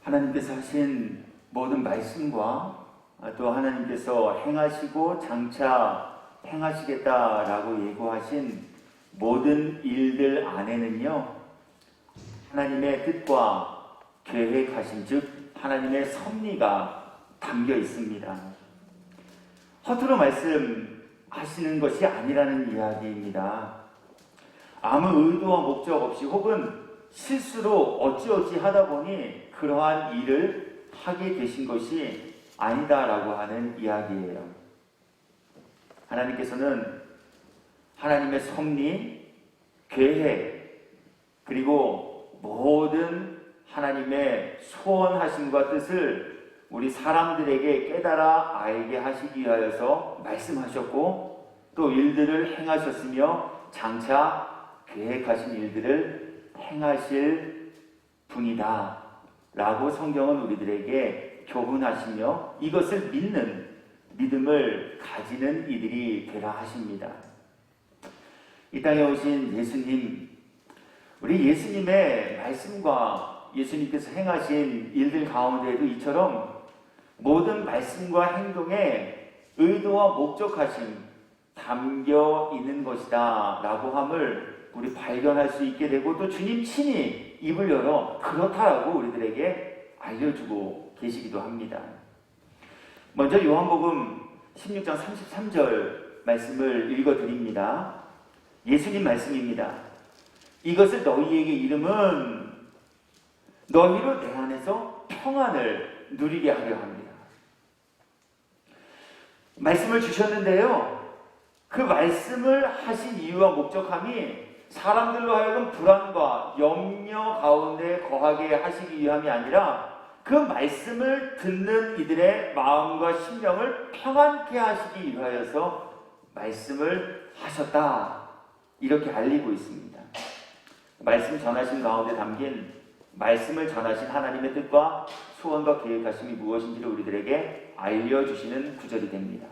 하나님께서 하신 모든 말씀과 또 하나님께서 행하시고 장차 행하시겠다라고 예고하신 모든 일들 안에는요, 하나님의 뜻과 계획하신 즉 하나님의 섭리가 담겨 있습니다. 허투루 말씀하시는 것이 아니라는 이야기입니다. 아무 의도와 목적 없이 혹은 실수로 어찌어찌 하다 보니 그러한 일을 하게 되신 것이 아니다라고 하는 이야기예요. 하나님께서는 하나님의 섭리, 계획, 그리고 모든 하나님의 소원하심과 뜻을 우리 사람들에게 깨달아 알게 하시기 위하여서 말씀하셨고 또 일들을 행하셨으며 장차 계획하신 일들을 행하실 분이다 라고 성경은 우리들에게 교훈하시며 이것을 믿는 믿음을 가지는 이들이 되라 하십니다. 이 땅에 오신 예수님, 우리 예수님의 말씀과 예수님께서 행하신 일들 가운데에도 이처럼 모든 말씀과 행동에 의도와 목적하심 담겨 있는 것이다 라고 함을 우리 발견할 수 있게 되고 또 주님 친히 입을 열어 그렇다라고 우리들에게 알려주고 계시기도 합니다. 먼저 요한복음 16장 33절 말씀을 읽어드립니다. 예수님 말씀입니다. 이것을 너희에게 이름은 너희로 내 안에서 평안을 누리게 하려 합니다. 말씀을 주셨는데요. 그 말씀을 하신 이유와 목적함이 사람들로 하여금 불안과 염려 가운데 거하게 하시기 위함이 아니라 그 말씀을 듣는 이들의 마음과 심령을 평안케 하시기 위하여서 말씀을 하셨다. 이렇게 알리고 있습니다. 말씀 전하신 가운데 담긴 말씀을 전하신 하나님의 뜻과 소원과 계획하심이 무엇인지를 우리들에게 알려주시는 구절이 됩니다.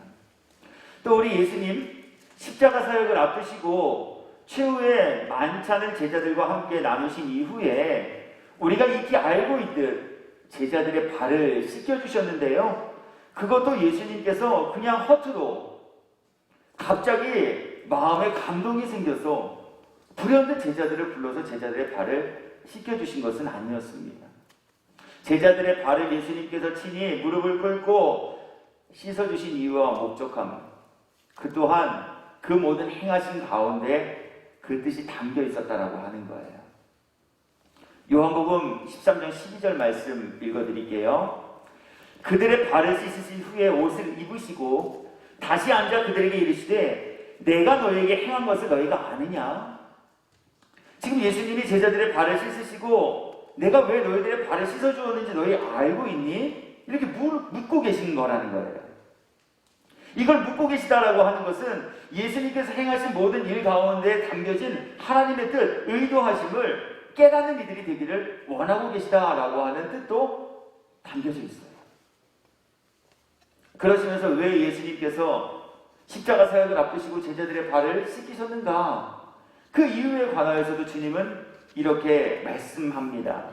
또 우리 예수님 십자가 사역을 앞두시고 최후의 만찬을 제자들과 함께 나누신 이후에 우리가 익히 알고 있듯 제자들의 발을 씻겨주셨는데요. 그것도 예수님께서 그냥 허투루 갑자기 마음에 감동이 생겨서 불현듯 제자들을 불러서 제자들의 발을 씻겨주신 것은 아니었습니다. 제자들의 발을 예수님께서 친히 무릎을 꿇고 씻어주신 이유와 목적함, 그 또한 그 모든 행하신 가운데 그 뜻이 담겨 있었다라고 하는 거예요. 요한복음 13장 12절 말씀 읽어드릴게요. 그들의 발을 씻으신 후에 옷을 입으시고 다시 앉아 그들에게 이르시되 내가 너희에게 행한 것을 너희가 아느냐? 지금 예수님이 제자들의 발을 씻으시고 내가 왜 너희들의 발을 씻어주었는지 너희 알고 있니? 이렇게 묻고 계신 거라는 거예요. 이걸 묻고 계시다라고 하는 것은 예수님께서 행하신 모든 일 가운데 담겨진 하나님의 뜻, 의도하심을 깨닫는 이들이 되기를 원하고 계시다라고 하는 뜻도 담겨져 있어요. 그러시면서 왜 예수님께서 십자가 사역을 앞두시고 제자들의 발을 씻기셨는가? 그 이유에 관하여서도 주님은 이렇게 말씀합니다.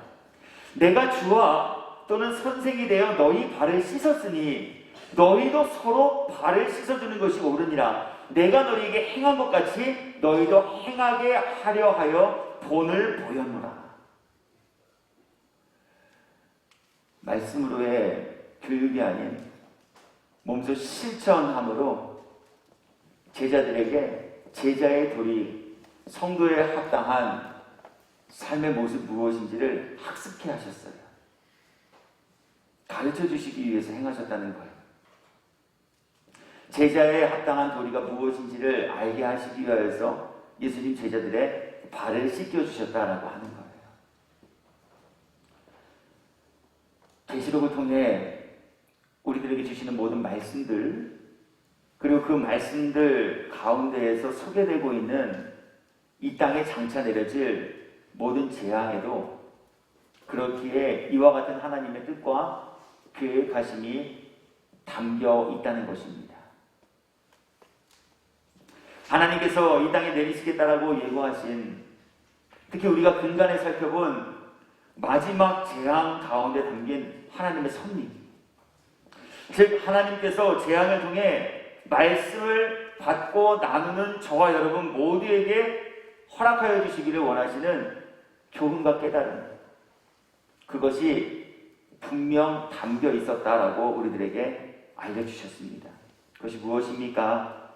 내가 주와 또는 선생이 되어 너희 발을 씻었으니 너희도 서로 발을 씻어주는 것이 옳으니라. 내가 너희에게 행한 것 같이 너희도 행하게 하려 하여 본을 보였노라. 말씀으로의 교육이 아닌 몸소 실천함으로 제자들에게 제자의 도리, 성도에 합당한 삶의 모습 무엇인지를 학습케 하셨어요. 가르쳐 주시기 위해서 행하셨다는 거예요. 제자에 합당한 도리가 무엇인지를 알게 하시기 위하여서 예수님 제자들의 발을 씻겨주셨다라고 하는 거예요. 계시록을 통해 우리들에게 주시는 모든 말씀들, 그리고 그 말씀들 가운데에서 소개되고 있는 이 땅에 장차 내려질 모든 재앙에도 그렇기에 이와 같은 하나님의 뜻과 계획하심이 담겨 있다는 것입니다. 하나님께서 이 땅에 내리시겠다라고 예고하신, 특히 우리가 근간에 살펴본 마지막 재앙 가운데 담긴 하나님의 섭리. 즉 하나님께서 재앙을 통해 말씀을 받고 나누는 저와 여러분 모두에게 허락하여 주시기를 원하시는 교훈과 깨달음, 그것이 분명 담겨 있었다라고 우리들에게 알려주셨습니다. 그것이 무엇입니까?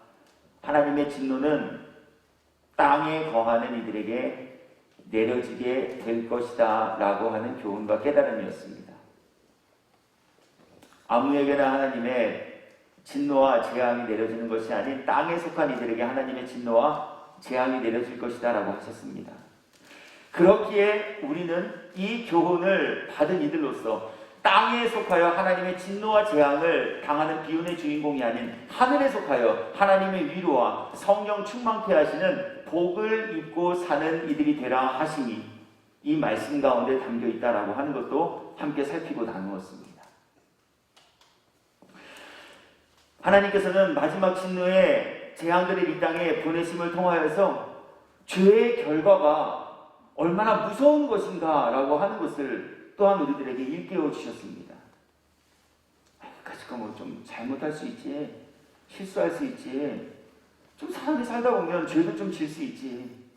하나님의 진노는 땅에 거하는 이들에게 내려지게 될 것이다 라고 하는 교훈과 깨달음이었습니다. 아무에게나 하나님의 진노와 재앙이 내려지는 것이 아닌 땅에 속한 이들에게 하나님의 진노와 재앙이 내려질 것이다 라고 하셨습니다. 그렇기에 우리는 이 교훈을 받은 이들로서 땅에 속하여 하나님의 진노와 재앙을 당하는 비운의 주인공이 아닌 하늘에 속하여 하나님의 위로와 성령 충만케 하시는 복을 입고 사는 이들이 되라 하시니 이 말씀 가운데 담겨 있다라고 하는 것도 함께 살피고 나누었습니다. 하나님께서는 마지막 진노의 재앙들을 이 땅에 보내심을 통하여서 죄의 결과가 얼마나 무서운 것인가 라고 하는 것을 또한 우리들에게 일깨워 주셨습니다. 가지고 뭐 좀 잘못할 수 있지, 실수할 수 있지, 좀 사람이 살다 보면 죄도 좀 질 수 있지.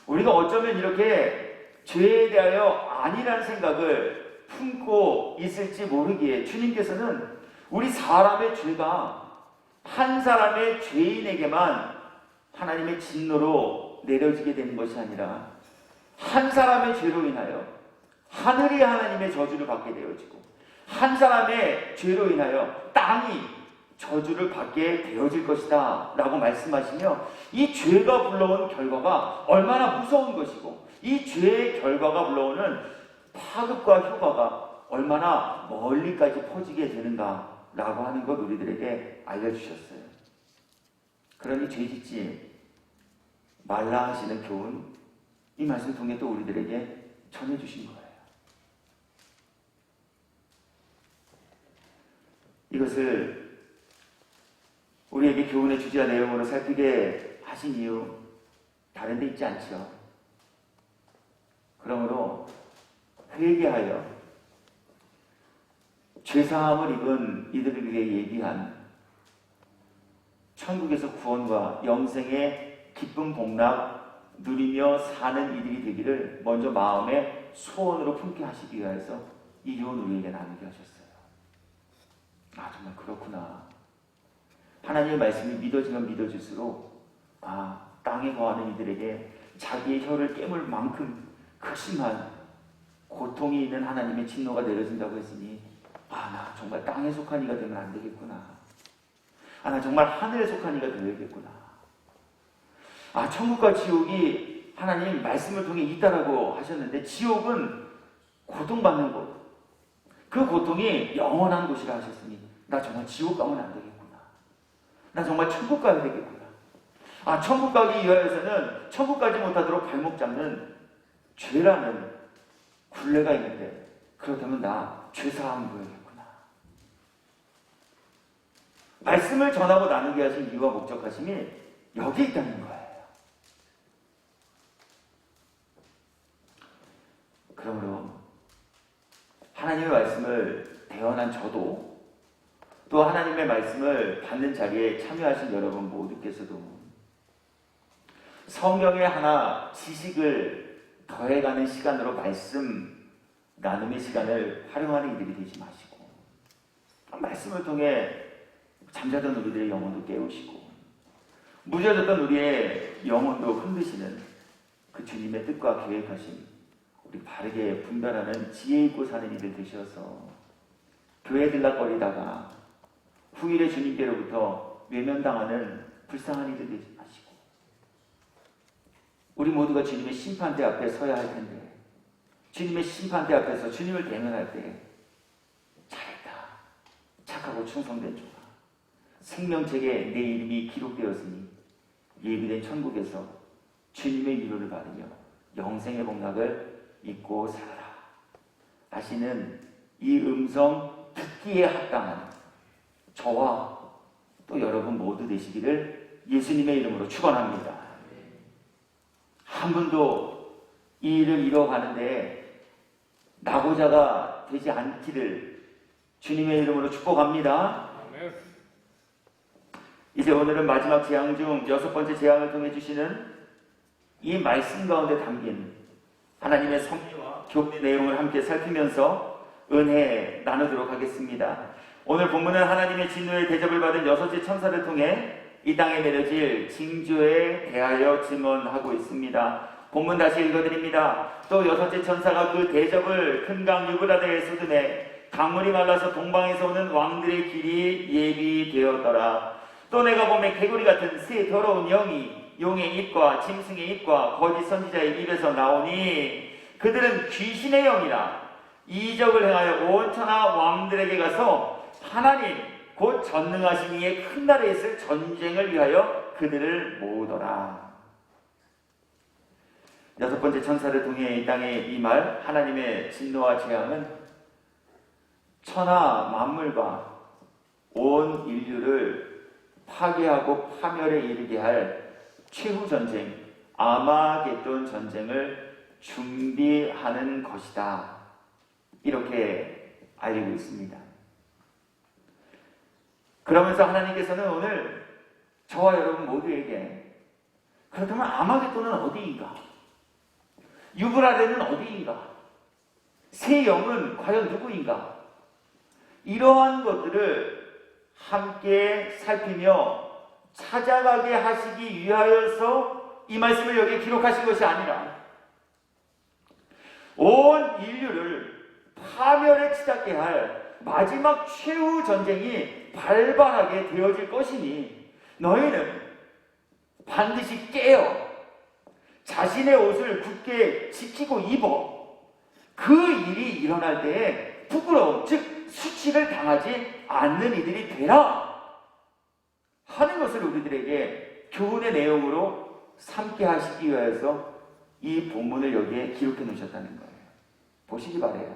우리가 어쩌면 이렇게 죄에 대하여 아니라는 생각을 품고 있을지 모르기에 주님께서는 우리 사람의 죄가 한 사람의 죄인에게만 하나님의 진노로 내려지게 되는 것이 아니라 한 사람의 죄로 인하여 하늘이 하나님의 저주를 받게 되어지고 한 사람의 죄로 인하여 땅이 저주를 받게 되어질 것이다 라고 말씀하시며 이 죄가 불러온 결과가 얼마나 무서운 것이고 이 죄의 결과가 불러오는 파급과 효과가 얼마나 멀리까지 퍼지게 되는가 라고 하는 것 우리들에게 알려주셨어요. 그러니 죄짓지 말라 하시는 교훈, 이 말씀 통해 또 우리들에게 전해주신 거예요. 이것을 우리에게 교훈의 주제와 내용으로 살피게 하신 이유 다른 데 있지 않죠. 그러므로 회개하여 죄사함을 입은 이들에게 얘기한 천국에서 구원과 영생의 기쁨 복락 누리며 사는 이들이 되기를 먼저 마음의 소원으로 품게 하시기 위해서 이 교훈을 우리에게 나누게 하셨어요. 아, 정말 그렇구나. 하나님의 말씀이 믿어지면 믿어질수록 땅에 거하는 이들에게 자기의 혀를 깨물 만큼 극심한 고통이 있는 하나님의 진노가 내려진다고 했으니 나 정말 땅에 속한 이가 되면 안 되겠구나. 나 정말 하늘에 속한 이가 되어야겠구나. 천국과 지옥이 하나님 말씀을 통해 있다라고 하셨는데 지옥은 고통받는 곳, 그 고통이 영원한 곳이라 하셨으니 나 정말 지옥 가면 안 되겠구나. 나 정말 천국 가야 되겠구나. 천국 가기 위하여서는 천국 가지 못하도록 발목 잡는 죄라는 굴레가 있는데 그렇다면 나 죄사함을 보여야겠구나. 말씀을 전하고 나누게 하신 이유와 목적하심이 여기 있다는 거예요. 그러므로 하나님의 말씀을 대언한 저도 또 하나님의 말씀을 받는 자리에 참여하신 여러분 모두께서도 성경의 하나 지식을 더해가는 시간으로 말씀 나눔의 시간을 활용하는 이들이 되지 마시고 말씀을 통해 잠자던 우리들의 영혼도 깨우시고 무뎌졌던 우리의 영혼도 흔드시는 그 주님의 뜻과 계획하심 우리 바르게 분별하는 지혜 있고 사는 이들 되셔서 교회 들락거리다가 후일에 주님께로부터 외면당하는 불쌍한 이들 되지 마시고 우리 모두가 주님의 심판대 앞에 서야 할 텐데 주님의 심판대 앞에서 주님을 대면할 때 잘했다, 착하고 충성된 조가 생명책에 내 이름이 기록되었으니 예비된 천국에서 주님의 위로를 받으며 영생의 복락을 잊고 살아라 하시는 이 음성 듣기에 합당한 저와 또 여러분 모두 되시기를 예수님의 이름으로 축원합니다. 한 분도 이 일을 이뤄가는데 낙오자가 되지 않기를 주님의 이름으로 축복합니다. 아멘. 이제 오늘은 마지막 재앙 중 6번째 재앙을 통해 주시는 이 말씀 가운데 담긴 하나님의 섭리와 교훈의 내용을 함께 살피면서 은혜 나누도록 하겠습니다. 오늘 본문은 하나님의 진노의 대접을 받은 6째 천사를 통해 이 땅에 내려질 징조에 대하여 증언하고 있습니다. 본문 다시 읽어드립니다. 또 6째 천사가 그 대접을 큰 강 유브라데에 쏟으매 강물이 말라서 동방에서 오는 왕들의 길이 예비되었더라. 또 내가 보매 개구리 같은 새 더러운 영이 용의 입과 짐승의 입과 거짓 선지자의 입에서 나오니 그들은 귀신의 영이라 이적을 행하여 온 천하 왕들에게 가서 하나님 곧 전능하신 이의 큰 날에 있을 전쟁을 위하여 그들을 모으더라. 6번째 천사를 통해 이 땅에 임할 하나님의 진노와 재앙은 천하 만물과 온 인류를 파괴하고 파멸에 이르게 할 최후 전쟁, 아마겟돈 전쟁을 준비하는 것이다. 이렇게 알리고 있습니다. 그러면서 하나님께서는 오늘 저와 여러분 모두에게 그렇다면 아마겟돈은 어디인가? 유브라데는 어디인가? 새 영은 과연 누구인가? 이러한 것들을 함께 살피며 찾아가게 하시기 위하여서 이 말씀을 여기에 기록하신 것이 아니라 온 인류를 파멸에 치닫게 할 마지막 최후 전쟁이 발발하게 되어질 것이니 너희는 반드시 깨어 자신의 옷을 굳게 지키고 입어 그 일이 일어날 때에 부끄러움, 즉 수치를 당하지 않는 이들이 되라 하는 것을 우리들에게 교훈의 내용으로 삼게 하시기 위해서 이 본문을 여기에 기록해 놓으셨다는 거예요. 보시기 바래요.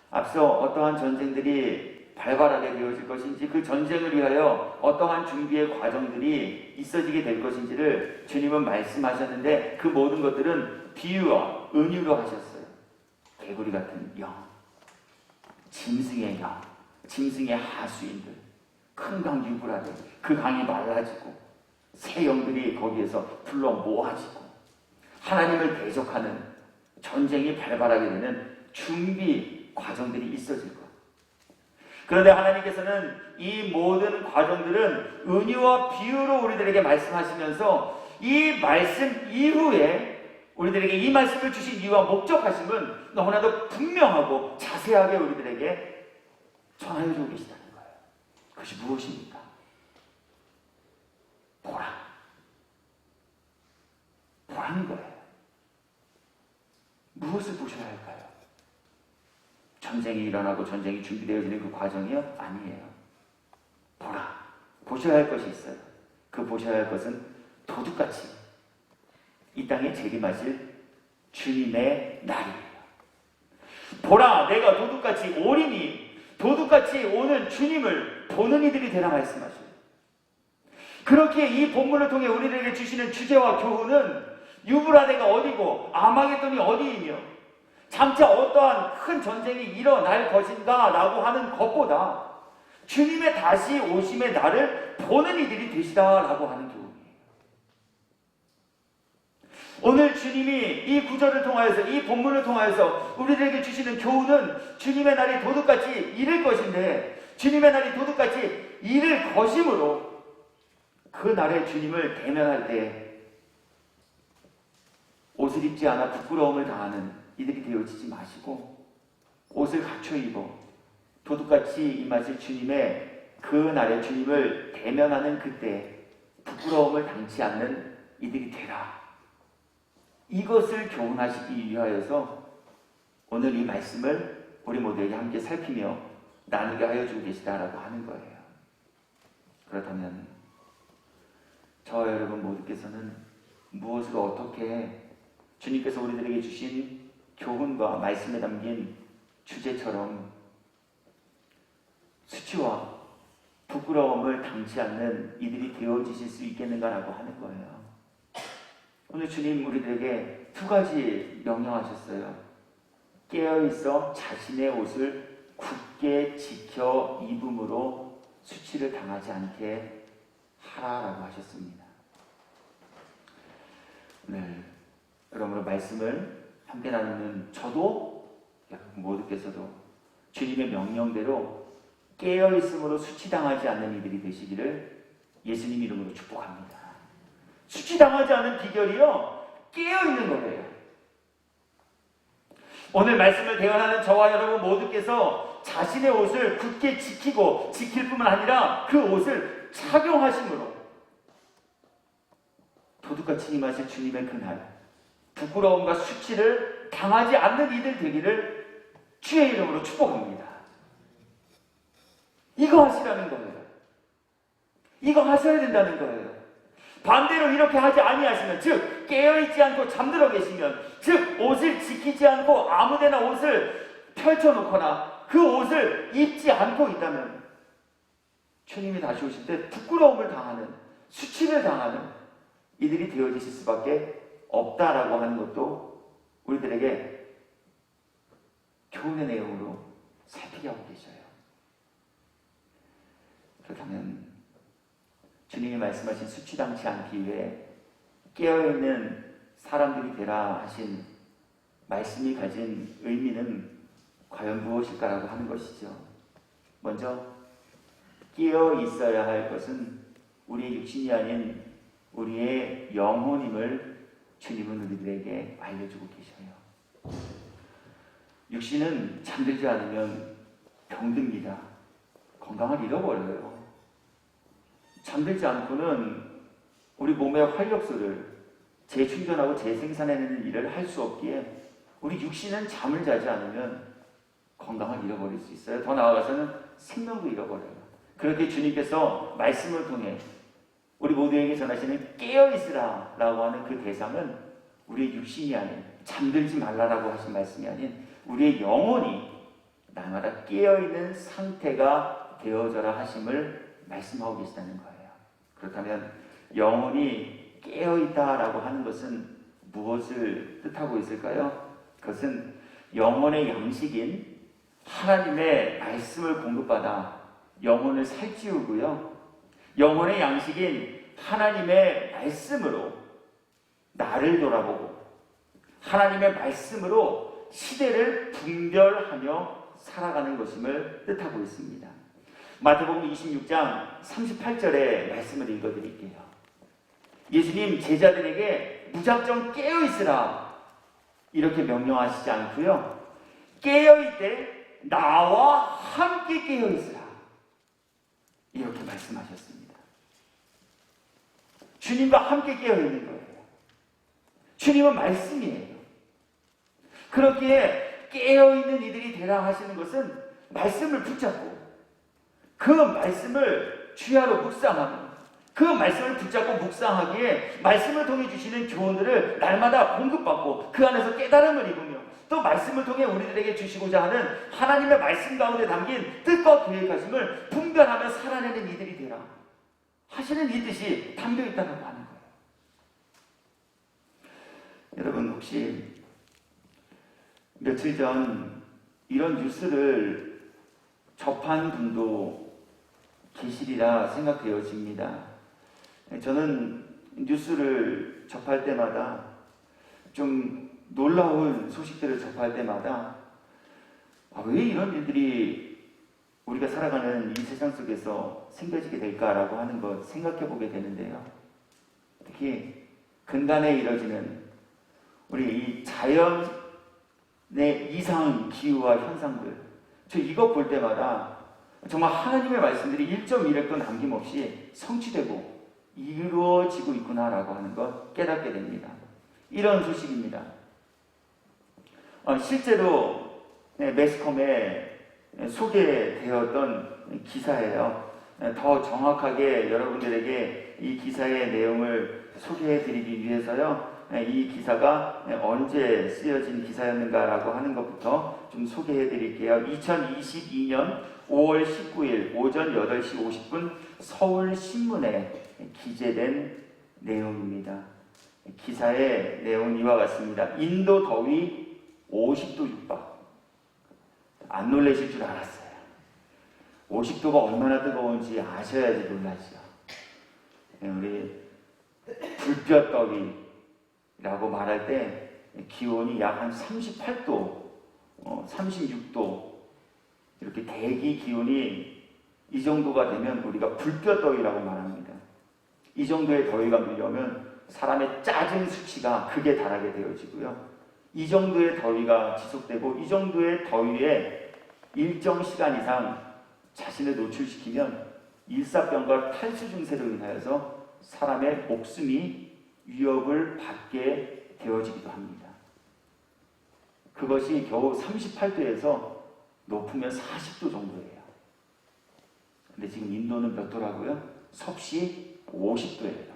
앞서 어떠한 전쟁들이 발발하게 되어질 것인지 그 전쟁을 위하여 어떠한 준비의 과정들이 있어지게 될 것인지를 주님은 말씀하셨는데 그 모든 것들은 비유와 은유로 하셨어요. 개구리 같은 영, 짐승의 영, 짐승의 하수인들, 큰 강 유브라데, 그 강이 말라지고 새 영들이 거기에서 불러 모아지고 하나님을 대적하는 전쟁이 발발하게 되는 준비 과정들이 있어질 것. 그런데 하나님께서는 이 모든 과정들은 은유와 비유로 우리들에게 말씀하시면서 이 말씀 이후에 우리들에게 이 말씀을 주신 이유와 목적하심은 너무나도 분명하고 자세하게 우리들에게 전하여 주고 계시다는 거예요. 그것이 무엇입니까? 보라. 보라는 거예요. 무엇을 보셔야 할까요? 전쟁이 일어나고 전쟁이 준비되어지는 그 과정이요? 아니에요. 보라. 보셔야 할 것이 있어요. 그 보셔야 할 것은 도둑같이 이 땅에 재림하실 주님의 날이에요. 보라, 내가 도둑같이 오리니 도둑같이 오는 주님을 보는 이들이 되라 말씀하셔요. 그렇게 이 본문을 통해 우리에게 주시는 주제와 교훈은 유브라데가 어디고 아마겟돈이 어디이며 장차 어떠한 큰 전쟁이 일어날 것인가 라고 하는 것보다 주님의 다시 오심의 날을 보는 이들이 되시라라고 하는 교훈이에요. 오늘 주님이 이 구절을 통하여서 이 본문을 통하여서 우리들에게 주시는 교훈은 주님의 날이 도둑같이 이를 것인데 주님의 날이 도둑같이 이를 것이므로 그 날에 주님을 대면할 때 옷을 입지 않아 부끄러움을 당하는 이들이 되어지지 마시고 옷을 갖춰 입어 도둑같이 임하실 주님의 그 날에 주님을 대면하는 그때 부끄러움을 당치 않는 이들이 되라. 이것을 교훈하시기 위하여서 오늘 이 말씀을 우리 모두에게 함께 살피며 나누게 하여 주고 계시다라고 하는 거예요. 그렇다면 저와 여러분 모두께서는 무엇을 어떻게 주님께서 우리들에게 주신 교훈과 말씀에 담긴 주제처럼 수치와 부끄러움을 당치 않는 이들이 되어지실 수 있겠는가라고 하는 거예요. 오늘 주님 우리들에게 두 가지 명령하셨어요. 깨어있어 자신의 옷을 굳게 지켜 입음으로 수치를 당하지 않게 하라라고 하셨습니다. 네, 그러므로 말씀을 함께 나누는 저도 모두께서도 주님의 명령대로 깨어있음으로 수치당하지 않는 이들이 되시기를 예수님 이름으로 축복합니다. 수치당하지 않은 비결이요, 깨어있는 거예요. 오늘 말씀을 대언하는 저와 여러분 모두께서 자신의 옷을 굳게 지키고 지킬 뿐만 아니라 그 옷을 착용하심으로 도둑같이 임하실 주님의 그날 부끄러움과 수치를 당하지 않는 이들 되기를 주의 이름으로 축복합니다. 이거 하시라는 거예요. 이거 하셔야 된다는 거예요. 반대로 이렇게 하지 아니하시면, 즉 깨어있지 않고 잠들어 계시면, 즉 옷을 지키지 않고 아무데나 옷을 펼쳐놓거나 그 옷을 입지 않고 있다면 주님이 다시 오실 때 부끄러움을 당하는, 수치를 당하는 이들이 되어지실 수밖에 없다라고 하는 것도 우리들에게 교훈의 내용으로 살피게 하고 계셔요. 그렇다면 주님이 말씀하신 수치당치 않기 위해 깨어있는 사람들이 되라 하신 말씀이 가진 의미는 과연 무엇일까라고 하는 것이죠. 먼저 깨어 있어야 할 것은 우리의 육신이 아닌 우리의 영혼임을 주님은 우리들에게 알려주고 계셔요. 육신은 잠들지 않으면 병듭니다. 건강을 잃어버려요. 잠들지 않고는 우리 몸의 활력소를 재충전하고 재생산해내는 일을 할 수 없기에 우리 육신은 잠을 자지 않으면 건강을 잃어버릴 수 있어요. 더 나아가서는 생명도 잃어버려요. 그렇게 주님께서 말씀을 통해 우리 모두에게 전하시는 깨어있으라 라고 하는 그 대상은 우리의 육신이 아닌, 잠들지 말라라고 하신 말씀이 아닌 우리의 영혼이 날마다 깨어있는 상태가 되어져라 하심을 말씀하고 계시다는 거예요. 그렇다면 영혼이 깨어있다라고 하는 것은 무엇을 뜻하고 있을까요? 그것은 영혼의 양식인 하나님의 말씀을 공급받아 영혼을 살찌우고요, 영혼의 양식인 하나님의 말씀으로 나를 돌아보고 하나님의 말씀으로 시대를 분별하며 살아가는 것임을 뜻하고 있습니다. 마태복음 26장 38절의 말씀을 읽어드릴게요. 예수님 제자들에게 무작정 깨어있으라 이렇게 명령하시지 않고요, 깨어있되 나와 함께 깨어있으라 이렇게 말씀하셨습니다. 주님과 함께 깨어있는 거예요. 주님은 말씀이에요. 그렇기에 깨어있는 이들이 되라 하시는 것은 말씀을 붙잡고 그 말씀을 주야로 묵상하는, 그 말씀을 붙잡고 묵상하기에 말씀을 통해 주시는 교훈들을 날마다 공급받고 그 안에서 깨달음을 입으며 또 말씀을 통해 우리들에게 주시고자 하는 하나님의 말씀 가운데 담긴 뜻과 계획하심을 분별하며 살아내는 이들이 되라 하시는 이 뜻이 담겨 있다고 하는 거예요. 여러분 혹시 며칠 전 이런 뉴스를 접한 분도 계시리라 생각되어집니다. 저는 뉴스를 접할 때마다, 좀 놀라운 소식들을 접할 때마다 왜 이런 일들이 우리가 살아가는 이 세상 속에서 생겨지게 될까라고 하는 것 생각해 보게 되는데요. 특히 근간에 이뤄지는 우리 이 자연의 이상 기후와 현상들, 저 이거 볼 때마다 정말 하나님의 말씀들이 1.1획도 남김없이 성취되고 이루어지고 있구나라고 하는 것 깨닫게 됩니다. 이런 소식입니다. 실제로 매스컴에 소개되었던 기사예요. 더 정확하게 여러분들에게 이 기사의 내용을 소개해드리기 위해서요, 이 기사가 언제 쓰여진 기사였는가라고 하는 것부터 좀 소개해드릴게요. 2022년 5월 19일 오전 8시 50분 서울신문에 기재된 내용입니다. 기사의 내용은 이와 같습니다. 인도 더위 50도 육박, 안 놀라실 줄 알았어요. 50도가 얼마나 뜨거운지 아셔야지 놀라시죠. 우리 불볕더위라고 말할 때 기온이 약 한 38도, 36도 이렇게 대기 기온이 이 정도가 되면 우리가 불볕더위라고 말합니다. 이 정도의 더위가 밀려오면 사람의 짜증 수치가 극에 달하게 되어지고요. 이 정도의 더위가 지속되고 이 정도의 더위에 일정 시간 이상 자신을 노출시키면 일사병과 탈수 증세로 인하여서 사람의 목숨이 위협을 받게 되어지기도 합니다. 그것이 겨우 38도에서 높으면 40도 정도예요. 근데 지금 인도는 몇 도라고요? 섭씨 50도예요.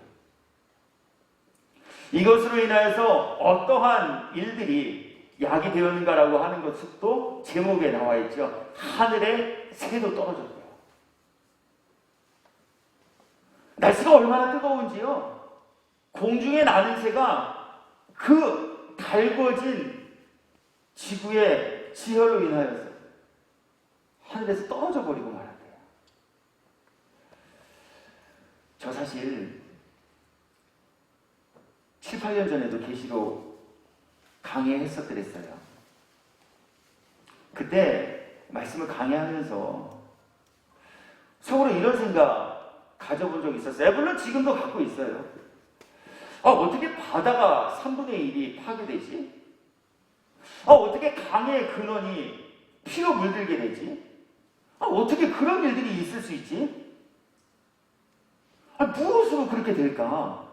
이것으로 인하여서 어떠한 일들이 약이 되었는가라고 하는 것도 제목에 나와 있죠. 하늘에 새도 떨어졌대요. 날씨가 얼마나 뜨거운지요. 공중에 나는 새가 그 달궈진 지구의 지혈로 인하여서 하늘에서 떨어져 버리고 말았대요. 저 사실 7, 8년 전에도 계시로 강의했었더랬어요. 그때 말씀을 강의하면서 속으로 이런 생각 가져본 적이 있었어요. 물론 지금도 갖고 있어요. 어떻게 바다가 3분의 1이 파괴되지? 어떻게 강의 근원이 피로 물들게 되지? 어떻게 그런 일들이 있을 수 있지? 무엇으로 그렇게 될까?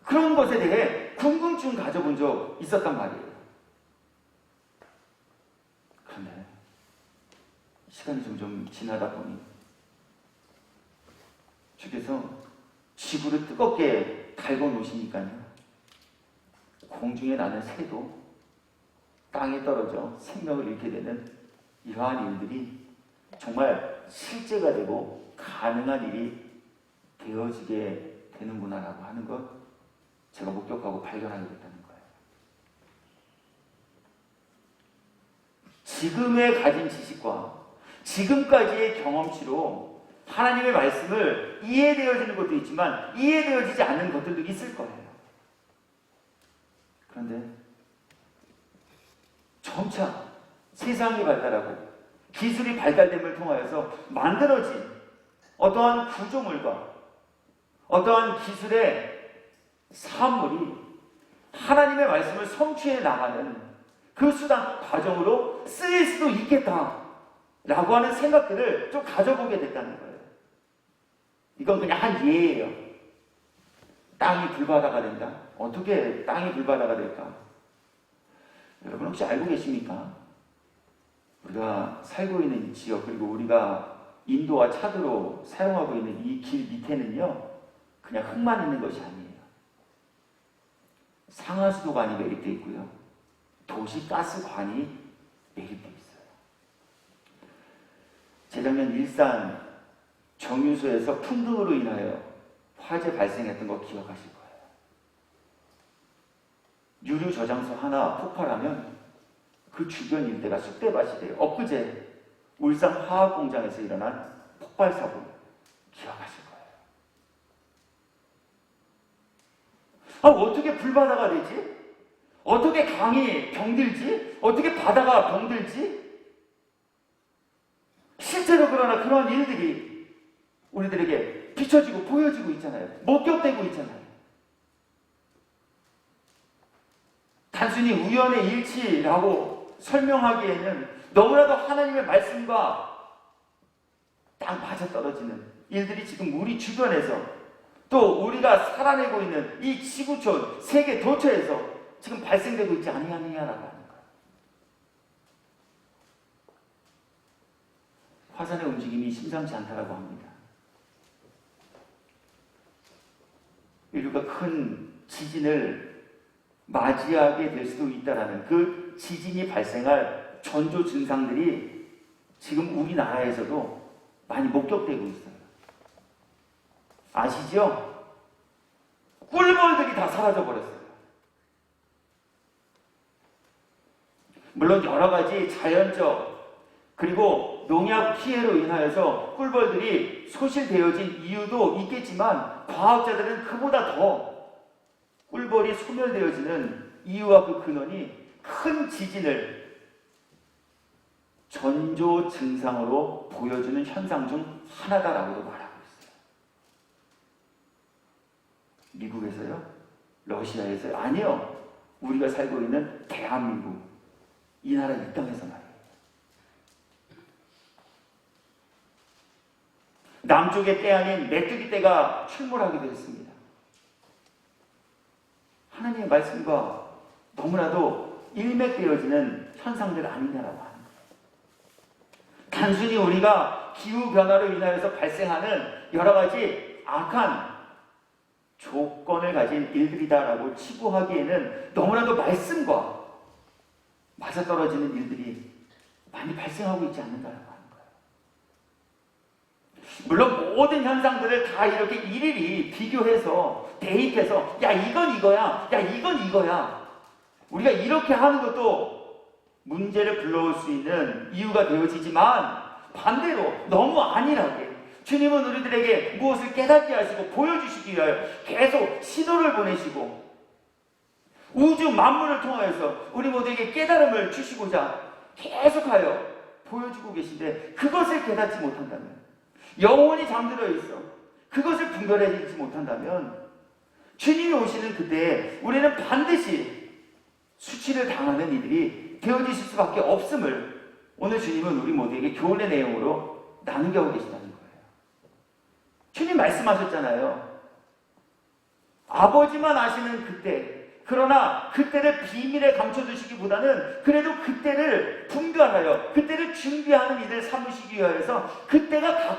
그런 것에 대해 궁금증 가져본 적 있었단 말이에요. 그런데 시간이 점점 지나다 보니 주께서 지구를 뜨겁게 달궈 놓으시니까요. 공중에 나는 새도 땅에 떨어져 생명을 잃게 되는 이러한 일들이 정말 실제가 되고 가능한 일이 되어지게 되는구나라고 하는 것 제가 목격하고 발견하게 됐다는 거예요. 지금의 가진 지식과 지금까지의 경험치로 하나님의 말씀을 이해되어지는 것도 있지만 이해되어지지 않는 것들도 있을 거예요. 그런데 점차 세상이 발달하고 기술이 발달됨을 통하여서 만들어진 어떠한 구조물과 어떠한 기술의 사물이 하나님의 말씀을 성취해 나가는 그 수단 과정으로 쓰일 수도 있겠다라고 하는 생각들을 좀 가져보게 됐다는 거예요. 이건 그냥 한 예예요. 땅이 불바다가 된다. 어떻게 땅이 불바다가 될까? 여러분 혹시 알고 계십니까? 우리가 살고 있는 이 지역 그리고 우리가 인도와 차도로 사용하고 있는 이 길 밑에는요. 그냥 흙만 있는 것이 아니에요. 상하수도관이 매립되어 있고요. 도시가스관이 매립되어 있어요. 재작년 일산 정유소에서 풍등으로 인하여 화재 발생했던 거 기억하실 거예요. 유류 저장소 하나 폭발하면 그 주변 일대가 쑥대밭이 돼요. 엊그제 울산 화학공장에서 일어난 폭발 사고 기억하실 거예요. 어떻게 불바다가 되지? 어떻게 강이 병들지? 어떻게 바다가 병들지? 실제로 그러나 그런 일들이 우리들에게 비춰지고 보여지고 있잖아요. 목격되고 있잖아요. 단순히 우연의 일치라고 설명하기에는 너무나도 하나님의 말씀과 딱 맞아떨어지는 일들이 지금 우리 주변에서 또 우리가 살아내고 있는 이 지구촌, 세계 도처에서 지금 발생되고 있지 아니하느냐라고 하는 거예요. 화산의 움직임이 심상치 않다라고 합니다. 인류가 큰 지진을 맞이하게 될 수도 있다라는 그 지진이 발생할 전조 증상들이 지금 우리나라에서도 많이 목격되고 있어요. 아시죠? 꿀벌들이 다 사라져버렸어요. 물론 여러 가지 자연적 그리고 농약 피해로 인하여서 꿀벌들이 소실되어진 이유도 있겠지만 과학자들은 그보다 더 꿀벌이 소멸되어지는 이유와 그 근원이 큰 지진을 전조 증상으로 보여주는 현상 중 하나다라고도 말하고 있어요. 미국에서요? 러시아에서요? 아니요. 우리가 살고 있는 대한민국, 이 나라 이 땅에서 말이에요. 남쪽의 때 아닌 메뚜기 때가 출몰하기도 했습니다. 하나님의 말씀과 너무나도 일맥되어지는 현상들 아니냐라고 하는 거예요. 단순히 우리가 기후변화로 인하여서 발생하는 여러 가지 악한 조건을 가진 일들이다라고 치부하기에는 너무나도 말씀과 맞아떨어지는 일들이 많이 발생하고 있지 않는가라고 하는 거예요. 물론 모든 현상들을 다 이렇게 일일이 비교해서 대입해서 야 이건 이거야, 야 이건 이거야, 우리가 이렇게 하는 것도 문제를 불러올 수 있는 이유가 되어지지만 반대로 너무 안일하게 주님은 우리들에게 무엇을 깨닫게 하시고 보여주시기 위하여 계속 신호를 보내시고 우주 만물을 통하여서 우리 모두에게 깨달음을 주시고자 계속하여 보여주고 계신데 그것을 깨닫지 못한다면, 영원히 잠들어 있어 그것을 분별해내지 못한다면 주님이 오시는 그때에 우리는 반드시 수치를 당하는 이들이 되어지실 수밖에 없음을 오늘 주님은 우리 모두에게 교훈의 내용으로 나누게 하고 계시다는 거예요. 주님 말씀하셨잖아요. 아버지만 아시는 그때, 그러나 그때를 비밀에 감춰두시기보다는 그래도 그때를 분별하여 그때를 준비하는 이들 삼으시기 위하여서 그때가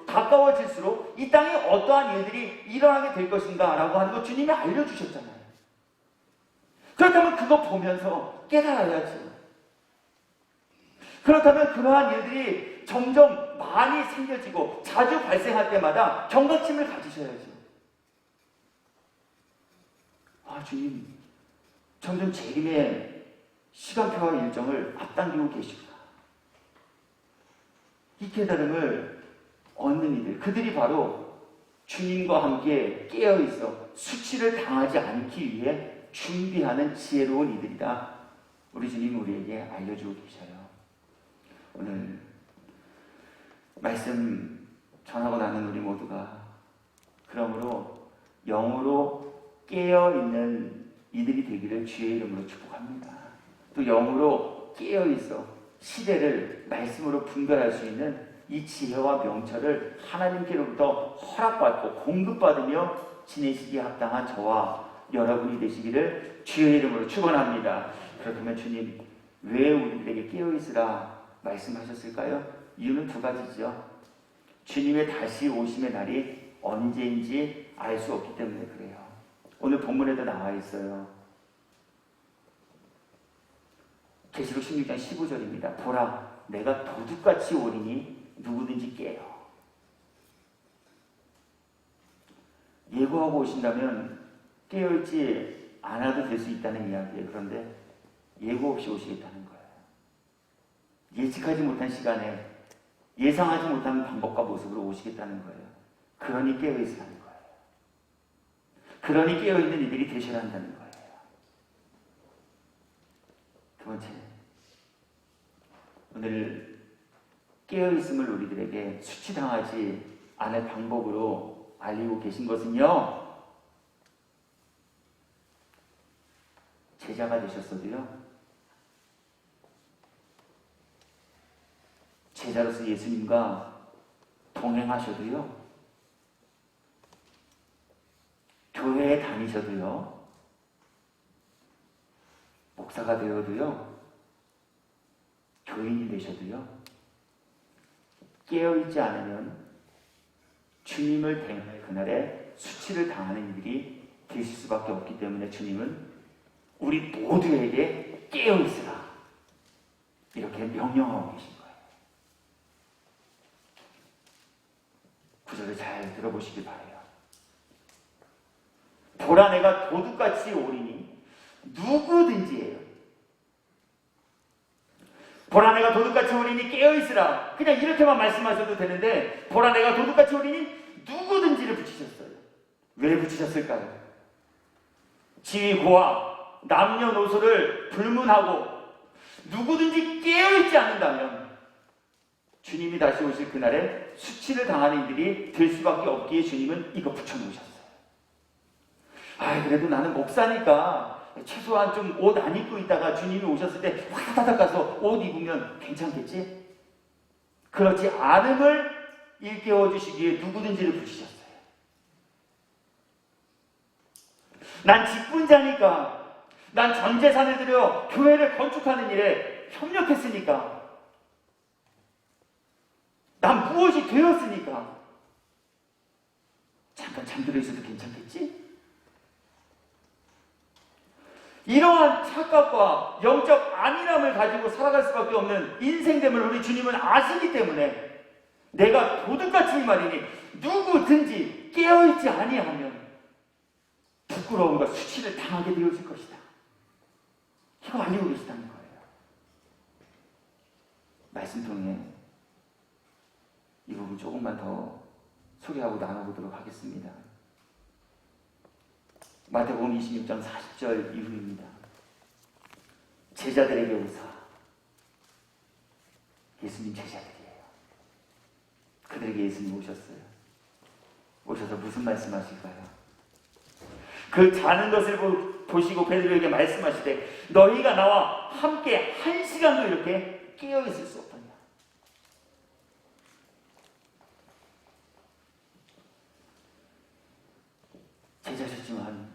가까워질수록 이 땅에 어떠한 일들이 일어나게 될 것인가 라고 하는 거 주님이 알려주셨잖아요. 그렇다면 그거 보면서 깨달아야죠. 그렇다면 그러한 일들이 점점 많이 생겨지고 자주 발생할 때마다 경각심을 가지셔야죠. 아, 주님, 점점 재림의 시간표와 일정을 앞당기고 계시구나. 이 깨달음을 얻는 이들, 그들이 바로 주님과 함께 깨어있어 수치를 당하지 않기 위해 준비하는 지혜로운 이들이다. 우리 주님 우리에게 알려주고 계셔요. 오늘 말씀 전하고 나는 우리 모두가 그러므로 영으로 깨어있는 이들이 되기를 주의 이름으로 축복합니다. 또 영으로 깨어있어 시대를 말씀으로 분별할 수 있는 이 지혜와 명철을 하나님께로부터 허락받고 공급받으며 지내시기에 합당한 저와 여러분이 되시기를 주의 이름으로 축원합니다. 그렇다면 주님 왜 우리들에게 깨어있으라 말씀하셨을까요? 이유는 두 가지죠. 주님의 다시 오심의 날이 언제인지 알 수 없기 때문에 그래요. 오늘 본문에도 나와 있어요. 계시록 16장 15절입니다. 보라, 내가 도둑같이 오리니 누구든지 깨요. 예고하고 오신다면 깨어있지 않아도 될 수 있다는 이야기예요. 그런데 예고 없이 오시겠다는 거예요. 예측하지 못한 시간에 예상하지 못한 방법과 모습으로 오시겠다는 거예요. 그러니 깨어있으라는 거예요. 그러니 깨어있는 이들이 되셔야 한다는 거예요. 두 번째, 오늘 깨어있음을 우리들에게 수치당하지 않을 방법으로 알리고 계신 것은요, 제자가 되셨어도요, 제자로서 예수님과 동행하셔도요, 교회에 다니셔도요, 목사가 되어도요, 교인이 되셔도요, 깨어있지 않으면 주님을 대할 그날에 수치를 당하는 일이 되실 수밖에 없기 때문에 주님은 우리 모두에게 깨어있으라 이렇게 명령하고 계신 거예요. 구절을 잘 들어보시기 바라요. 보라, 내가 도둑같이 오리니 누구든지예요. 보라 내가 도둑같이 오리니 깨어있으라. 그냥 이렇게만 말씀하셔도 되는데 보라 내가 도둑같이 오리니 누구든지를 붙이셨어요. 왜 붙이셨을까요? 지위고와 남녀노소를 불문하고 누구든지 깨어있지 않는다면 주님이 다시 오실 그날에 수치를 당하는 이들이 될 수밖에 없기에 주님은 이거 붙여놓으셨어요. 그래도 나는 목사니까 최소한 좀 옷 안 입고 있다가 주님이 오셨을 때 화다닥 가서 옷 입으면 괜찮겠지? 그렇지 않음을 일깨워 주시기 위해 누구든지를 붙이셨어요. 난 직분자니까, 난 전 재산을 들여 교회를 건축하는 일에 협력했으니까, 난 무엇이 되었으니까 잠깐 잠들어 있어도 괜찮겠지? 이러한 착각과 영적 안일함을 가지고 살아갈 수밖에 없는 인생됨을 우리 주님은 아시기 때문에 내가 도둑같이 이 말이니 누구든지 깨어있지 아니하면 부끄러움과 수치를 당하게 되어질 것이다. 이거 알리고 계시다는 거예요. 말씀 통해 이 부분 조금만 더 소개하고 나눠보도록 하겠습니다. 마태복음 26장 40절 이후입니다. 제자들에게 오사, 예수님 제자들이에요. 그들에게 예수님 오셨어요. 오셔서 무슨 말씀하실까요? 그 자는 것을 보시고 베드로에게 말씀하시되 너희가 나와 함께 1시간도 이렇게 깨어있을 수 없더냐. 제자셨지만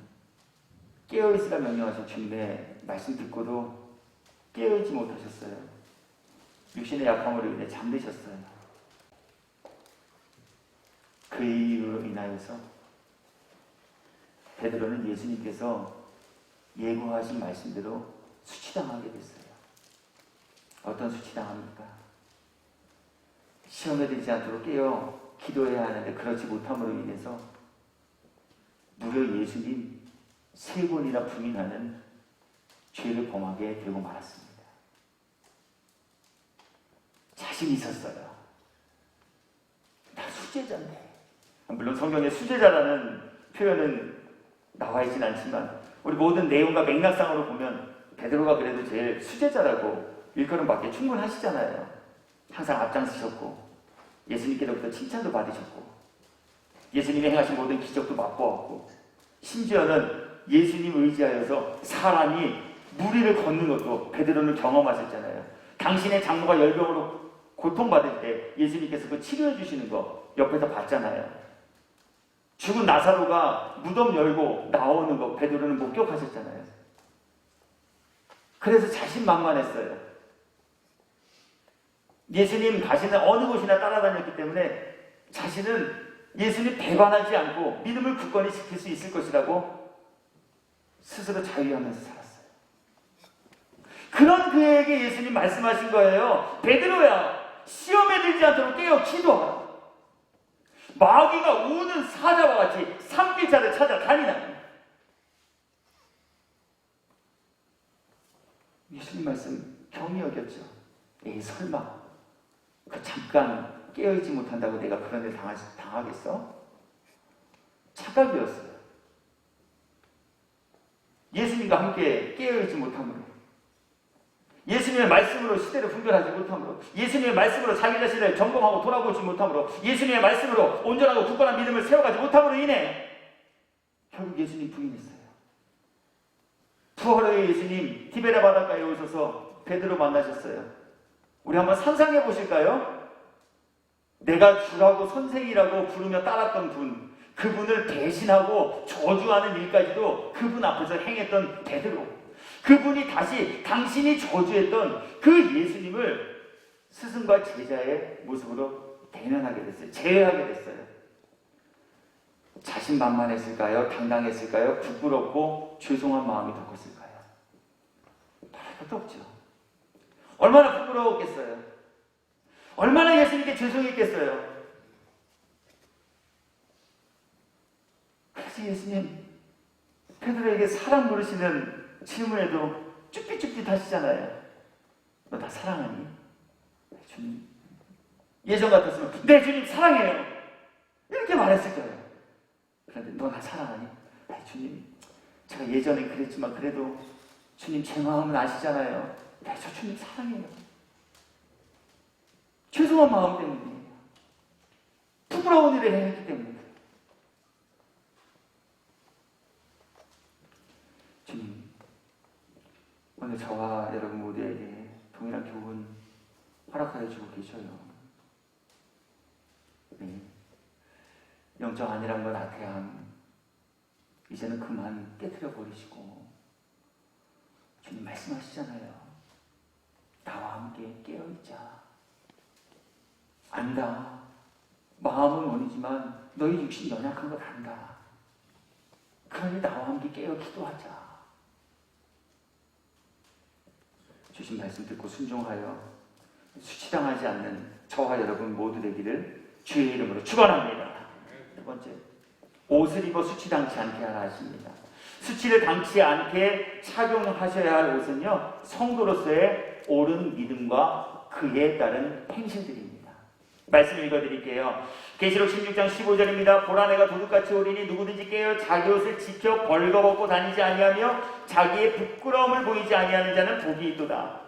깨어있으라 명령하신 주님의 말씀 듣고도 깨어있지 못하셨어요. 육신의 약함으로 인해 잠드셨어요. 그 이유로 인하여서 베드로는 예수님께서 예고하신 말씀대로 수치당하게 됐어요. 어떤 수치당합니까? 시험에 들지 않도록 깨어 기도해야 하는데 그렇지 못함으로 인해서 무려 예수님 3번이나 부인하는 죄를 범하게 되고 말았습니다. 자신이 있었어요. 나 수제자인데. 물론 성경에 수제자라는 표현은 나와 있진 않지만 우리 모든 내용과 맥락상으로 보면 베드로가 그래도 제일 수제자라고 일컬음받기에 충분하시잖아요. 항상 앞장서셨고 예수님께로부터 칭찬도 받으셨고 예수님이 행하신 모든 기적도 맛보았고 심지어는 예수님 의지하여서 사람이 무리를 걷는 것도 베드로는 경험하셨잖아요. 당신의 장모가 열병으로 고통받을 때 예수님께서 그 치료해 주시는 거 옆에서 봤잖아요. 죽은 나사로가 무덤 열고 나오는 거 베드로는 목격하셨잖아요. 그래서 자신만만했어요. 예수님 가시는 어느 곳이나 따라다녔기 때문에 자신은 예수님 배반하지 않고 믿음을 굳건히 지킬 수 있을 것이라고 스스로 자유하면서 살았어요. 그런 그에게 예수님 말씀하신 거예요. 베드로야, 시험에 들지 않도록 깨어 기도하라. 마귀가 우는 사자와 같이 산길자를 찾아다니나. 예수님 말씀 경히 여겼죠. 에이 설마 그 잠깐 깨어있지 못한다고 내가 그런 일 당하겠어? 착각이었어요. 예수님과 함께 깨어있지 못함으로, 예수님의 말씀으로 시대를 분별하지 못함으로, 예수님의 말씀으로 자기 자신을 점검하고 돌아보지 못함으로, 예수님의 말씀으로 온전하고 굳건한 믿음을 세워가지 못함으로 인해 결국 예수님 부인했어요. 부활의 예수님 티베랴 바닷가에 오셔서 베드로 만나셨어요. 우리 한번 상상해 보실까요? 내가 주라고 선생이라고 부르며 따랐던 분, 그분을 대신하고 저주하는 일까지도 그분 앞에서 행했던 베드로, 그분이 다시 당신이 저주했던 그 예수님을 스승과 제자의 모습으로 대면하게 됐어요. 제외하게 됐어요. 자신만만했을까요? 당당했을까요? 부끄럽고 죄송한 마음이 더 컸을까요? 바랄 것도 없죠. 얼마나 부끄러웠겠어요? 얼마나 예수님께 죄송했겠어요? 그래서 예수님 베드로에게 사랑 부르시는 질문에도 쭈삣쭈삣 하시잖아요. 너 나 사랑하니? 네, 주님. 예전 같았으면 네 주님 사랑해요 이렇게 말했을 거예요. 그런데 너 나 사랑하니? 네 주님 제가 예전에 그랬지만 그래도 주님 제 마음은 아시잖아요. 네 저 주님 사랑해요. 죄송한 마음 때문이에요. 부끄러운 일을 했기 때문에. 주님 오늘 저와 여러분 모두에게 동일한 교훈 허락하여 주고 계셔요. 네. 영적 아니란 건 나태함 이제는 그만 깨트려 버리시고 주님 말씀하시잖아요. 나와 함께 깨어있자. 안다. 마음은 원이지만 너희 육신이 연약한 걸 안다. 그러니 나와 함께 깨어 기도하자. 주신 말씀 듣고 순종하여 수치당하지 않는 저와 여러분 모두 되기를 주의 이름으로 축원합니다. 두 번째, 옷을 입어 수치당치 않게 하라 하십니다. 수치를 당치 않게 착용하셔야 할 옷은요, 성도로서의 옳은 믿음과 그에 따른 행실들입니다. 말씀 읽어드릴게요. 계시록 16장 15절입니다. 보라 내가 도둑같이 오리니 누구든지 깨어 자기 옷을 지켜 벌거벗고 다니지 아니하며 자기의 부끄러움을 보이지 아니하는 자는 복이 있도다.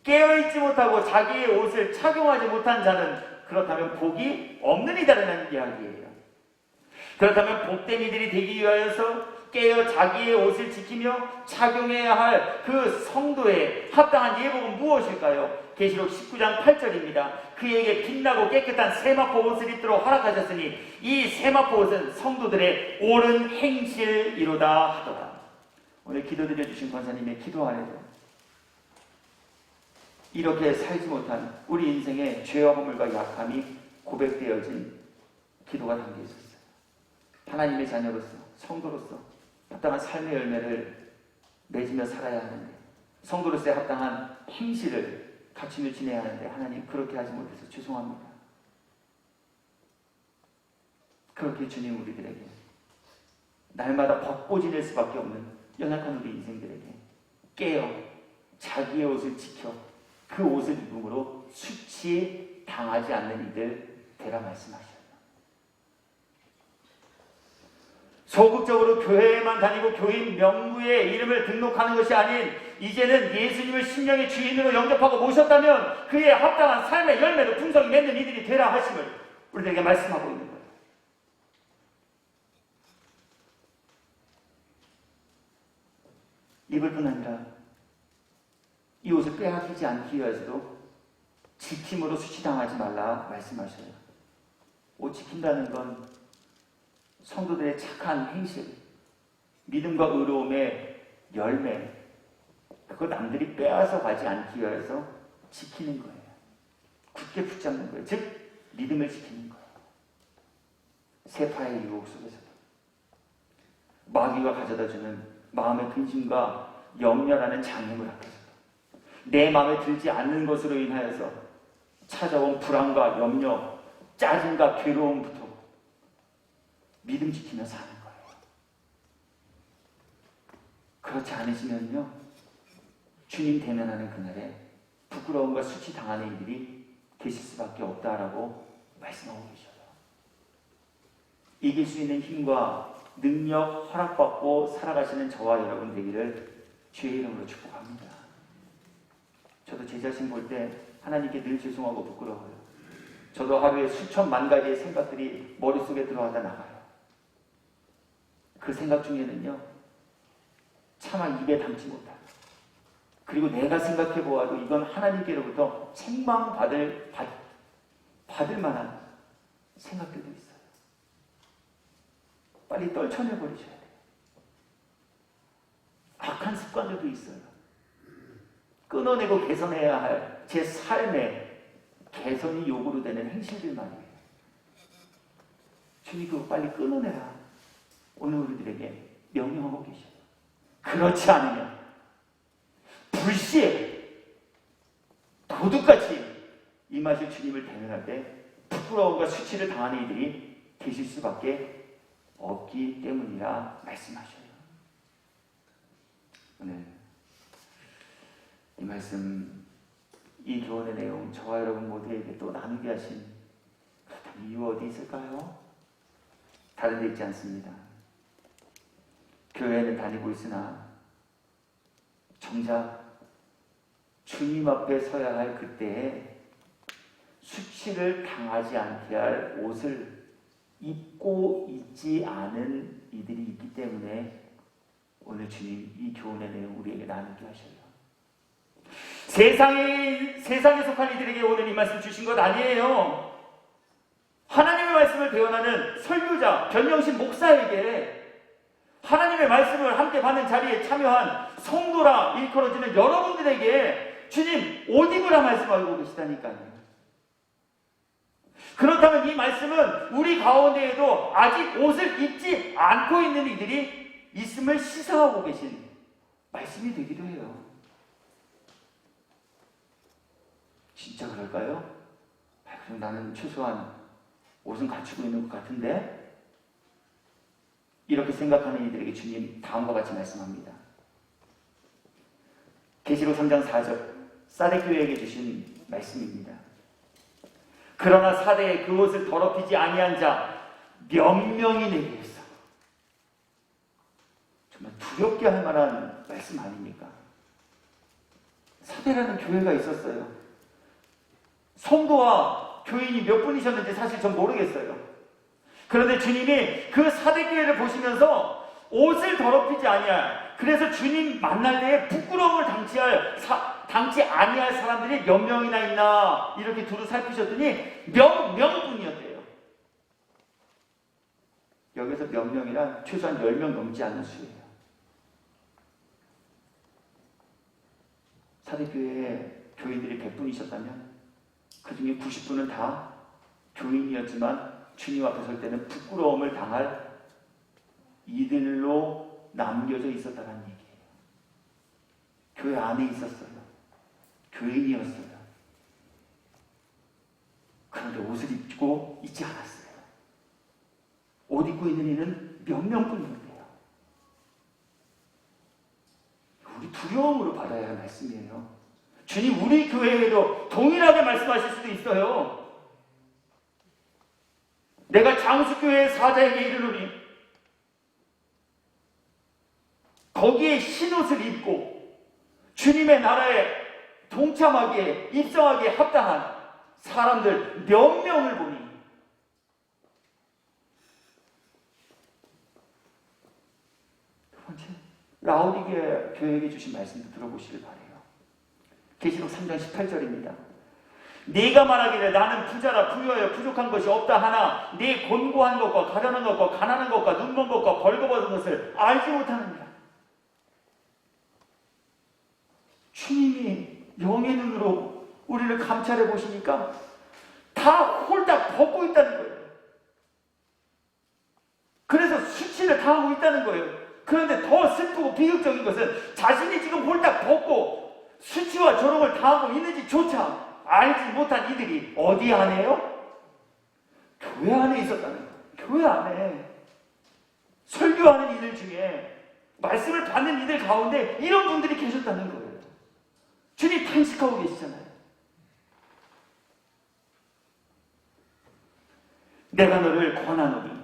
깨어있지 못하고 자기의 옷을 착용하지 못한 자는 그렇다면 복이 없는 이다라는 이야기예요. 그렇다면 복된 이들이 되기 위하여서 깨어 자기의 옷을 지키며 착용해야 할 그 성도의 합당한 예복은 무엇일까요? 계시록 19장 8절입니다. 그에게 빛나고 깨끗한 세마포 옷을 입도록 허락하셨으니 이 세마포 옷은 성도들의 옳은 행실이로다 하더라. 오늘 기도드려주신 권사님의 기도 안에도 이렇게 살지 못한 우리 인생의 죄와 허물과 약함이 고백되어진 기도가 담겨 있었어요. 하나님의 자녀로서, 성도로서 합당한 삶의 열매를 맺으며 살아야 하는데, 성도로서의 합당한 행실을 갖추며 지내야 하는데 하나님 그렇게 하지 못해서 죄송합니다. 그렇게 주님 우리들에게 날마다 벗고 지낼 수밖에 없는 연약한 우리 인생들에게 깨어 자기의 옷을 지켜 그 옷을 입음으로 수치 당하지 않는 이들 되라 말씀하셔요. 소극적으로 교회에만 다니고 교인 명부에 이름을 등록하는 것이 아닌 이제는 예수님을 심령의 주인으로 영접하고 모셨다면 그에 합당한 삶의 열매로 풍성히 맺는 이들이 되라 하심을 우리들에게 말씀하고 있는 거예요. 입을 뿐 아니라 이 옷을 빼앗기지 않기 위해서도 지킴으로 수치당하지 말라 말씀하셔요. 옷 지킨다는 건 성도들의 착한 행실, 믿음과 의로움의 열매, 그거 남들이 빼앗아 가지 않기 위해서 지키는 거예요. 굳게 붙잡는 거예요. 즉 믿음을 지키는 거예요. 세파의 유혹 속에서도 마귀가 가져다주는 마음의 근심과 염려라는 장애물 앞에서도 내 마음에 들지 않는 것으로 인하여서 찾아온 불안과 염려, 짜증과 괴로움부터 믿음 지키며 사는 거예요. 그렇지 않으시면요, 주님 대면하는 그날에 부끄러움과 수치 당하는 이들이 계실 수밖에 없다라고 말씀하고 계셔요. 이길 수 있는 힘과 능력 허락받고 살아가시는 저와 여러분 되기를 주의 이름으로 축복합니다. 저도 제 자신 볼 때 하나님께 늘 죄송하고 부끄러워요. 저도 하루에 수천만 가지의 생각들이 머릿속에 들어가다 나가요. 그 생각 중에는요, 차마 입에 담지 못하고, 그리고 내가 생각해 보아도 이건 하나님께로부터 책망받을 만한 생각들도 있어요. 빨리 떨쳐내버리셔야 돼요. 악한 습관들도 있어요. 끊어내고 개선해야 할 제 삶의 개선이 요구로 되는 행실들 말이에요. 주님 그거 빨리 끊어내라. 오늘 우리들에게 명령하고 계셔요. 그렇지 않으면 불시에 도둑같이 임하실 주님을 대면할 때 부끄러움과 수치를 당하는 이들이 계실 수밖에 없기 때문이라 말씀하셔요. 오늘 이 말씀 이 교훈의 내용 저와 여러분 모두에게 또 나누게 하신 이유 어디 있을까요? 다른 데 있지 않습니다. 교회는 다니고 있으나 정작 주님 앞에 서야 할 그때에 수치를 당하지 않게 할 옷을 입고 있지 않은 이들이 있기 때문에 오늘 주님 이 교훈의 내용 우리에게 나누게 하셔요. 세상에 속한 이들에게 오늘 이 말씀 주신 것 아니에요. 하나님의 말씀을 대언하는 설교자, 변명신 목사에게 하나님의 말씀을 함께 받는 자리에 참여한 성도라 일컬어지는 여러분들에게 주님 옷 입으라 말씀하고 계시다니까요. 그렇다면 이 말씀은 우리 가운데에도 아직 옷을 입지 않고 있는 이들이 있음을 시사하고 계신 말씀이 되기도 해요. 진짜 그럴까요? 그럼 나는 최소한 옷은 갖추고 있는 것 같은데? 이렇게 생각하는 이들에게 주님 다음과 같이 말씀합니다. 계시록 3장 4절 사대 교회에게 주신 말씀입니다. 그러나 사대에 그 옷을 더럽히지 아니한 자 몇 명이 내게 있어. 정말 두렵게 할 만한 말씀 아닙니까? 사대라는 교회가 있었어요. 성도와 교인이 몇 분이셨는지 사실 전 모르겠어요. 그런데 주님이 그 사대교회를 보시면서 옷을 더럽히지 아니할, 그래서 주님 만날 때에 부끄러움을 당치 아니할 사람들이 몇 명이나 있나 이렇게 두루 살피셨더니 몇 명뿐이었대요. 여기서 몇 명이란 최소한 10명 넘지 않는 수예요. 사대교회에 교인들이 100분이셨다면 그 중에 90분은 다 교인이었지만 주님 앞에 설 때는 부끄러움을 당할 이들로 남겨져 있었다는 얘기예요. 교회 안에 있었어요. 교인이었어요. 그런데 옷을 입고 있지 않았어요. 옷 입고 있는 이는 몇 명뿐이었대요. 우리 두려움으로 받아야 할 말씀이에요. 주님 우리 교회에도 동일하게 말씀하실 수도 있어요. 내가 장수교회 사자에게 이르노니 거기에 흰옷을 입고 주님의 나라에 동참하기에 입성하기에 합당한 사람들 몇 명을 보니 두 번째 라오디게 교회에게 주신 말씀도 들어보시길 바래요. 계시록 3장 18절입니다. 네가 말하기를 나는 부자라 부유하여 부족한 것이 없다 하나 네 곤고한 것과 가련한 것과 가난한 것과 눈먼 것과 벌거벗은 것을 알지 못하느니라. 주님이 영의 눈으로 우리를 감찰해 보시니까 다 홀딱 벗고 있다는 거예요. 그래서 수치를 당하고 있다는 거예요. 그런데 더 슬프고 비극적인 것은 자신이 지금 홀딱 벗고 수치와 조롱을 당하고 있는지조차 알지 못한 이들이 어디 안에요? 교회 안에 있었다는 거예요. 교회 안에 설교하는 이들 중에 말씀을 받는 이들 가운데 이런 분들이 계셨다는 거예요. 주님 탄식하고 계시잖아요. 내가 너를 권하노니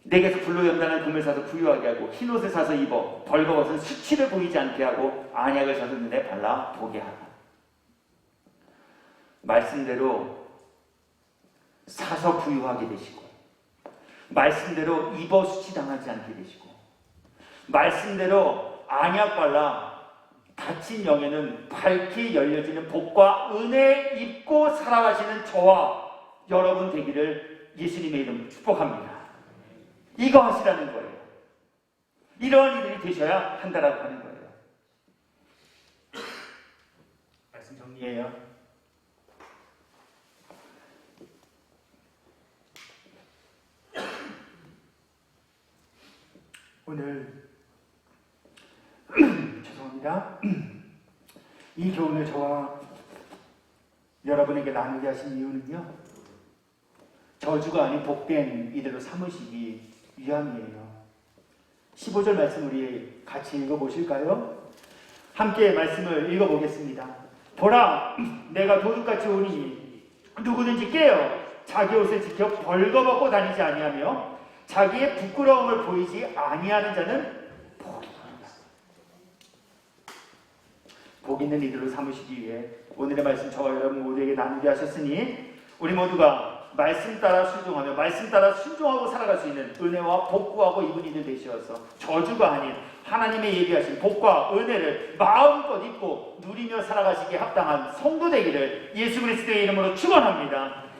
내게서 불로 연단한 금을 사서 부유하게 하고 흰옷을 사서 입어 벌거벗은 수치를 보이지 않게 하고 안약을 사서 눈에 발라 보게 하라. 말씀대로 사서 부유하게 되시고 말씀대로 입어 수치당하지 않게 되시고 말씀대로 안약 발라 닫힌 영에는 밝게 열려지는 복과 은혜 입고 살아가시는 저와 여러분 되기를 예수님의 이름으로 축복합니다. 이거 하시라는 거예요. 이러한 이들이 되셔야 한다라고 하는 거예요. 말씀 정리해요. 오늘 죄송합니다. 이 교훈을 저와 여러분에게 나누게 하신 이유는요, 저주가 아닌 복된 이들로 삼으시기 위함이에요. 15절 말씀 우리 같이 읽어보실까요? 함께 말씀을 읽어보겠습니다. 보라, 내가 도둑같이 오니 누구든지 깨어 자기 옷을 지켜 벌거벗고 다니지 아니하며 자기의 부끄러움을 보이지 아니하는 자는 복이 있다. 복 있는 이들로 삼으시기 위해 오늘의 말씀 저와 여러분 모두에게 나누게 하셨으니 우리 모두가 말씀 따라 순종하며 말씀 따라 순종하고 살아갈 수 있는 은혜와 복구하고 입은 이들 되시어서 저주가 아닌 하나님의 예비하신 복과 은혜를 마음껏 입고 누리며 살아가시기에 합당한 성도 되기를 예수 그리스도의 이름으로 축원합니다.